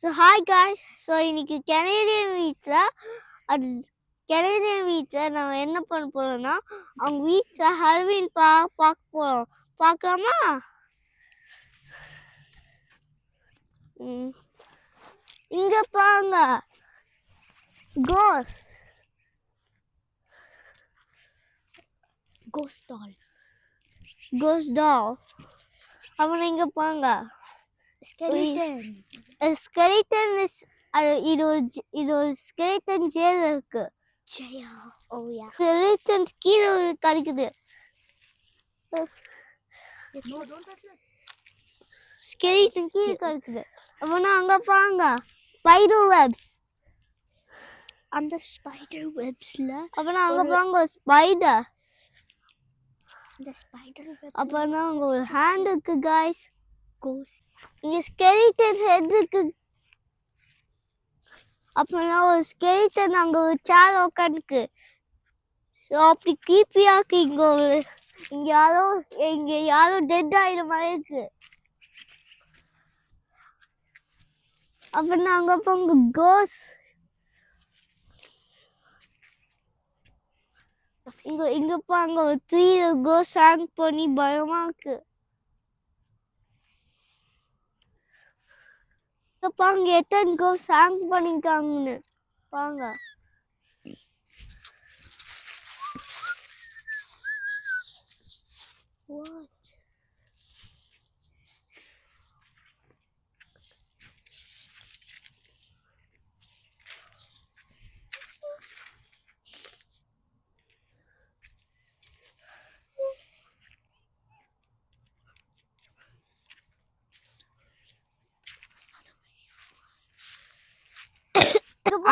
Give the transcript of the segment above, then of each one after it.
So hi guys. So இன்னைக்கு Canadian வீட்டில் நம்ம என்ன பண்ண போகிறோம்னா அவங்க வீட்டில் ஹாலோவீன் பார்க்க போகிறோம். பார்க்கலாமா? இங்கே பாருங்க, கோஸ்ட் டால். அவனை இங்கே பாருங்க, ஸ்கெலிட்டன் இது ஒரு ஸ்கெலிட்டன் ஜெயில் இருக்கு. ஸ்கெலிட்டன் கீழே கிடைக்குது. ஸ்கெலிட்டன் கீழே கிடைக்குது. அவனா அங்க பாருங்க, ஸ்பைடர் வெப்ஸ். அந்த ஸ்பைடர் வெப்ஸ்ல அவனா அங்க பாருங்க, ஸ்பைடர். அந்த ஸ்பைடர் வெப் அப்பனா அங்க ஒரு ஹேண்ட் இருக்கு गाइस. இங்க ஸ்கெலிட்டன் ஹெட் இருக்கு. அப்பனா ஒரு ஸ்கெலிட்டன் அங்க ஒரு சேர் உட்காந்துருக்கு. ஸோ அப்படி கிரீப்பியா இருக்கு. இங்க யாரோ டெட் ஆயிட மாதிரி இருக்கு. அப்பனா அங்க போங்க கோஸ்ட். இங்க பாருங்க, ஒரு ட்ரீல கோஸ்ட் ஹேங் பண்ணி பயமா இருக்கு. பாருங்க எத்தனை கோஸ்ட் ஹேங் பண்ணிருக்காங்கன்னு பாருங்க.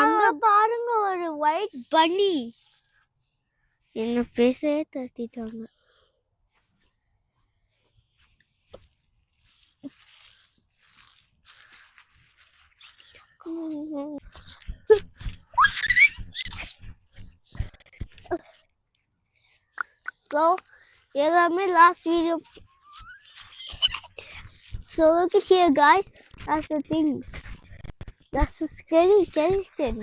அங்க பாருங்க ஒரு ஒயிட் பன்னி. என்ன பேசவே தட்டிட்டாங்க. So எல்லாமே last video. So look at here guys, that's the thing. That's a scary skeleton.